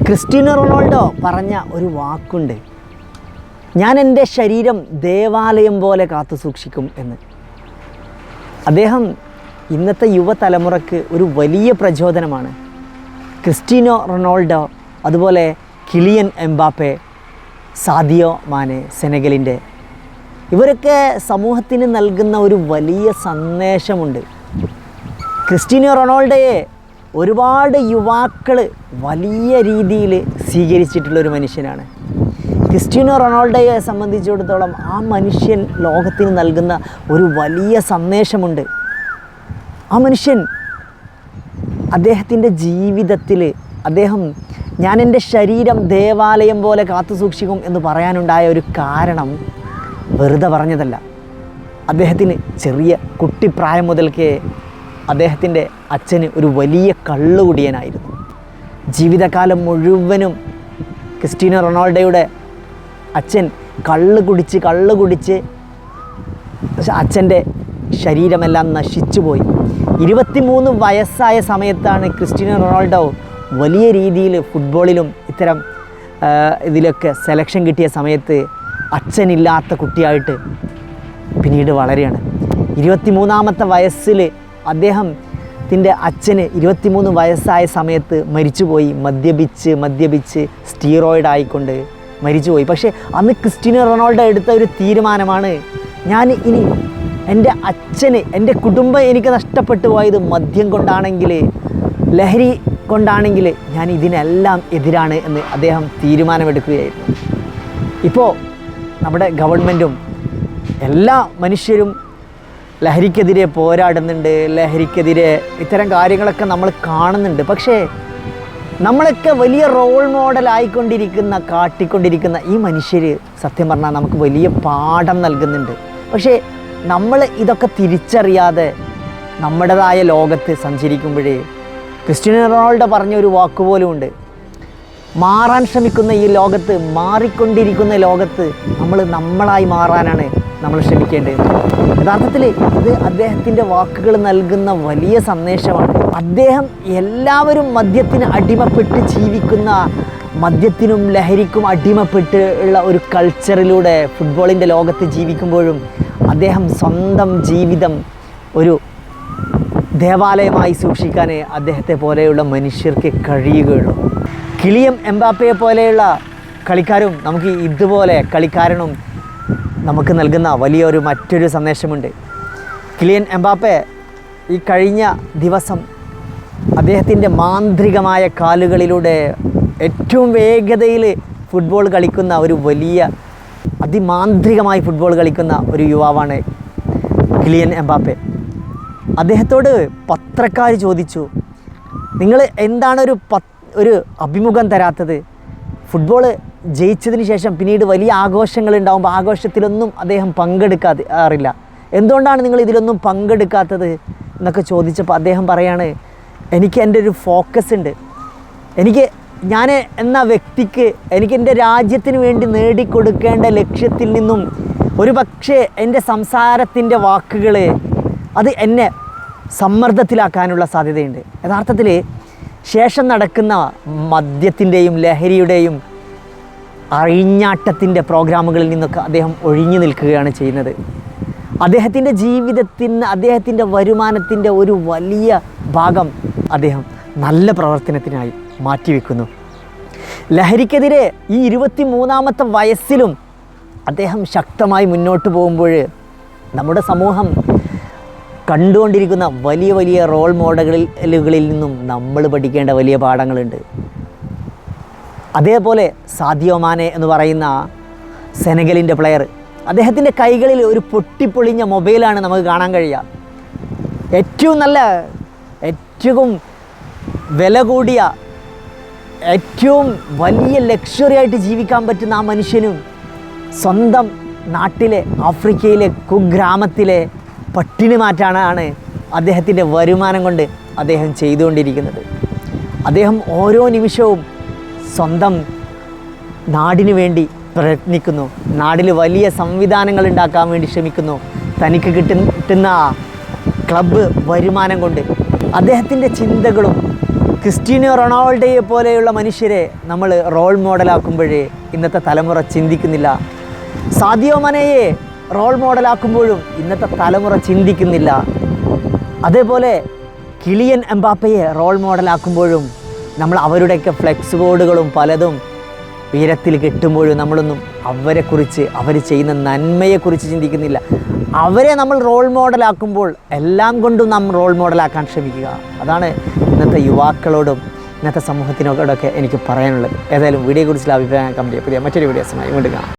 Cristiano Ronaldo പറഞ്ഞ ഒരു വാക്കുണ്ട്, ഞാൻ എൻ്റെ ശരീരം ദേവാലയം പോലെ കാത്തു സൂക്ഷിക്കും എന്ന്. അദ്ദേഹം ഇന്നത്തെ യുവതലമുറക്ക് ഒരു വലിയ പ്രചോദനമാണ്. ക്രിസ്റ്റ്യാനോ റൊണാൾഡോ, അതുപോലെ കിലിയൻ എംബാപ്പെ, സാദിയോ മാനെ സെനഗലിൻ്റെ, ഇവരൊക്കെ സമൂഹത്തിന് നൽകുന്ന ഒരു വലിയ സന്ദേശമുണ്ട്. ക്രിസ്റ്റ്യാനോ റൊണാൾഡോയെ ഒരുപാട് യുവാക്കൾ വലിയ രീതിയിൽ സ്വീകരിച്ചിട്ടുള്ളൊരു മനുഷ്യനാണ്. ക്രിസ്റ്റ്യാനോ റൊണാൾഡോയെ സംബന്ധിച്ചിടത്തോളം ആ മനുഷ്യൻ ലോകത്തിന് നൽകുന്ന ഒരു വലിയ സന്ദേശമുണ്ട്. ആ മനുഷ്യൻ അദ്ദേഹത്തിൻ്റെ ജീവിതത്തിൽ ഞാൻ എൻ്റെ ശരീരം ദേവാലയം പോലെ കാത്തു സൂക്ഷിക്കും എന്ന് പറയാനുണ്ടായ ഒരു കാരണം വെറുതെ പറഞ്ഞതല്ല. അദ്ദേഹത്തിന് ചെറിയ കുട്ടിപ്രായം മുതൽക്കേ അദ്ദേഹത്തിൻ്റെ അച്ഛന് ഒരു വലിയ കള്ളുകുടിയനായിരുന്നു. ജീവിതകാലം മുഴുവനും ക്രിസ്റ്റ്യാനോ റൊണാൾഡോയുടെ അച്ഛൻ കള്ള് കുടിച്ച് അച്ഛൻ്റെ ശരീരമെല്ലാം നശിച്ചുപോയി. 23 വയസ്സായ സമയത്താണ് ക്രിസ്റ്റ്യാനോ റൊണാൾഡോ വലിയ രീതിയിൽ ഫുട്ബോളിലും ഇത്തരം ഇതിലൊക്കെ സെലക്ഷൻ കിട്ടിയ സമയത്ത് അച്ഛനില്ലാത്ത കുട്ടിയായിട്ട് പിന്നീട് വളരുകയാണ്. 23ാമത്തെ വയസ്സിൽ അദ്ദേഹത്തിൻ്റെ അച്ഛന് 23 വയസ്സായ സമയത്ത് മരിച്ചുപോയി. മദ്യപിച്ച് സ്റ്റീറോയിഡ് ആയിക്കൊണ്ട് മരിച്ചുപോയി. പക്ഷേ അന്ന് ക്രിസ്റ്റ്യാനോ റൊണാൾഡോ എടുത്ത ഒരു തീരുമാനമാണ്, ഞാൻ ഇനി എൻ്റെ കുടുംബം എനിക്ക് നഷ്ടപ്പെട്ടു പോയത് മദ്യം കൊണ്ടാണെങ്കിൽ, ലഹരി കൊണ്ടാണെങ്കിൽ ഞാൻ ഇതിനെല്ലാം എതിരാണ് എന്ന് അദ്ദേഹം തീരുമാനമെടുക്കുകയായിരുന്നു. ഇപ്പോൾ നമ്മുടെ ഗവൺമെൻറ്റും എല്ലാ മനുഷ്യരും ലഹരിക്കെതിരെ പോരാടുന്നുണ്ട്, ലഹരിക്കെതിരെ ഇത്തരം കാര്യങ്ങളൊക്കെ നമ്മൾ കാണുന്നുണ്ട്. പക്ഷേ നമ്മളൊക്കെ വലിയ റോൾ കാട്ടിക്കൊണ്ടിരിക്കുന്ന ഈ മനുഷ്യർ സത്യം പറഞ്ഞാൽ നമുക്ക് വലിയ പാഠം നൽകുന്നുണ്ട്. പക്ഷേ നമ്മൾ ഇതൊക്കെ തിരിച്ചറിയാതെ നമ്മുടേതായ ലോകത്ത് സഞ്ചരിക്കുമ്പോഴേ ക്രിസ്റ്റ്യാനോ റൊണാൾഡോ പറഞ്ഞൊരു വാക്കുപോലുമുണ്ട്, മാറാൻ ശ്രമിക്കുന്ന ഈ ലോകത്ത്, മാറിക്കൊണ്ടിരിക്കുന്ന ലോകത്ത് നമ്മളായി മാറാനാണ് നമ്മൾ ശ്രമിക്കേണ്ടത്. യഥാർത്ഥത്തിൽ ഇത് അദ്ദേഹത്തിൻ്റെ വാക്കുകൾ നൽകുന്ന വലിയ സന്ദേശമാണ്. അദ്ദേഹം എല്ലാവരും മദ്യത്തിന് അടിമപ്പെട്ട് ജീവിക്കുന്ന, മദ്യത്തിനും ലഹരിക്കും അടിമപ്പെട്ട് ഉള്ള ഒരു കൾച്ചറിലൂടെ ഫുട്ബോളിൻ്റെ ലോകത്ത് ജീവിക്കുമ്പോഴും അദ്ദേഹം സ്വന്തം ജീവിതം ഒരു ദേവാലയമായി സൂക്ഷിക്കാൻ അദ്ദേഹത്തെ പോലെയുള്ള മനുഷ്യർക്ക് കഴിയുകയുള്ളൂ. കിലിയൻ എംബാപ്പയെ പോലെയുള്ള കളിക്കാരും കളിക്കാരനും നമുക്ക് നൽകുന്ന വലിയൊരു മറ്റൊരു സന്ദേശമുണ്ട്. കിലിയൻ എംബാപ്പെ ഈ കഴിഞ്ഞ ദിവസം അദ്ദേഹത്തിൻ്റെ മാന്ത്രികമായ കാലുകളിലൂടെ ഏറ്റവും വേഗതയിൽ ഫുട്ബോൾ കളിക്കുന്ന ഒരു വലിയ അതിമാന്ത്രികമായി ഫുട്ബോൾ കളിക്കുന്ന ഒരു യുവാവാണ് കിലിയൻ എംബാപ്പെ. അദ്ദേഹത്തോട് പത്രക്കാർ ചോദിച്ചു, നിങ്ങൾ എന്താണ് ഒരു അഭിമുഖം തരാത്തത്? ഫുട്ബോൾ ജയിച്ചതിന് ശേഷം പിന്നീട് വലിയ ആഘോഷങ്ങൾ ഉണ്ടാകുമ്പോൾ ആഘോഷത്തിലൊന്നും അദ്ദേഹം പങ്കെടുക്കാറില്ല, എന്തുകൊണ്ടാണ് നിങ്ങൾ ഇതിലൊന്നും പങ്കെടുക്കാത്തത് എന്നൊക്കെ ചോദിച്ചപ്പോൾ അദ്ദേഹം പറയാണ്, എനിക്ക് എൻ്റെ ഒരു ഫോക്കസ് ഉണ്ട്. ഞാൻ എന്ന വ്യക്തിക്ക് എനിക്ക് എൻ്റെ രാജ്യത്തിന് വേണ്ടി നേടിക്കൊടുക്കേണ്ട ലക്ഷ്യത്തിൽ നിന്നും ഒരു പക്ഷേ എൻ്റെ സംസാരത്തിൻ്റെ വാക്കുകൾ അത് എന്നെ സമ്മർദ്ദത്തിലാക്കാനുള്ള സാധ്യതയുണ്ട്. യഥാർത്ഥത്തിൽ ശേഷം നടക്കുന്ന മദ്യത്തിൻ്റെയും ലഹരിയുടെയും അഴിഞ്ഞാട്ടത്തിൻ്റെ പ്രോഗ്രാമുകളിൽ നിന്നൊക്കെ അദ്ദേഹം ഒഴിഞ്ഞു നിൽക്കുകയാണ് ചെയ്യുന്നത്. അദ്ദേഹത്തിൻ്റെ ജീവിതത്തിന്, അദ്ദേഹത്തിൻ്റെ വരുമാനത്തിൻ്റെ ഒരു വലിയ ഭാഗം അദ്ദേഹം നല്ല പ്രവർത്തനത്തിനായി മാറ്റിവെക്കുന്നു. ലഹരിക്കെതിരെ ഈ 23ാമത്തെ വയസ്സിലും അദ്ദേഹം ശക്തമായി മുന്നോട്ട് പോകുമ്പോൾ നമ്മുടെ സമൂഹം കണ്ടുകൊണ്ടിരിക്കുന്ന വലിയ റോൾ മോഡലുകളിൽ നിന്നും നമ്മൾ പഠിക്കേണ്ട വലിയ പാഠങ്ങളുണ്ട്. അതേപോലെ സാദിയോ മാനെ എന്ന് പറയുന്ന സെനഗലിൻ്റെ പ്ലെയർ, അദ്ദേഹത്തിൻ്റെ കൈകളിൽ ഒരു പൊട്ടിപ്പൊളിഞ്ഞ മൊബൈലാണ് നമുക്ക് കാണാൻ കഴിയുക. ഏറ്റവും വില കൂടിയ, ഏറ്റവും വലിയ ലക്ഷറി ആയിട്ട് ജീവിക്കാൻ പറ്റുന്ന ആ മനുഷ്യനും സ്വന്തം നാട്ടിലെ ആഫ്രിക്കയിലെ കുഗ്രാമത്തിലെ പട്ടിണി മാറ്റാനാണ് അദ്ദേഹത്തിൻ്റെ വരുമാനം കൊണ്ട് അദ്ദേഹം ചെയ്തുകൊണ്ടിരിക്കുന്നത്. അദ്ദേഹം ഓരോ നിമിഷവും സ്വന്തം നാടിനു വേണ്ടി പ്രയത്നിക്കുന്നു, നാടിൽ വലിയ സംവിധാനങ്ങൾ ഉണ്ടാക്കാൻ വേണ്ടി ശ്രമിക്കുന്നു. തനിക്ക് കിട്ടുന്ന ക്ലബ്ബ് വരുമാനം കൊണ്ട് അദ്ദേഹത്തിൻ്റെ ചിന്തകളും ക്രിസ്റ്റ്യാനോ റൊണാൾഡോയെ പോലെയുള്ള മനുഷ്യരെ നമ്മൾ റോൾ മോഡലാക്കുമ്പോഴേ ഇന്നത്തെ തലമുറ ചിന്തിക്കുന്നില്ല. സാദിയോ മനയെ റോൾ മോഡലാക്കുമ്പോഴും ഇന്നത്തെ തലമുറ ചിന്തിക്കുന്നില്ല. അതേപോലെ കിലിയൻ എംബാപ്പയെ റോൾ മോഡലാക്കുമ്പോഴും നമ്മൾ അവരുടെയൊക്കെ ഫ്ലെക്സ് ബോർഡുകളും പലതും ഉയരത്തിൽ കെട്ടുമ്പോഴും നമ്മളൊന്നും അവരെക്കുറിച്ച്, അവർ ചെയ്യുന്ന നന്മയെക്കുറിച്ച് ചിന്തിക്കുന്നില്ല. അവരെ നമ്മൾ റോൾ മോഡലാക്കുമ്പോൾ എല്ലാം കൊണ്ടും നാം റോൾ മോഡലാക്കാൻ ശ്രമിക്കുക. അതാണ് ഇന്നത്തെ യുവാക്കളോടും ഇന്നത്തെ സമൂഹത്തിനോടൊക്കെ എനിക്ക് പറയാനുള്ളത്. ഏതായാലും വീഡിയോയെക്കുറിച്ചുള്ള അഭിപ്രായം കമൻറ്റ് ചെയ്യുക. പുതിയ മറ്റൊരു വീഡിയോസുമായി വീണ്ടും കാണാം.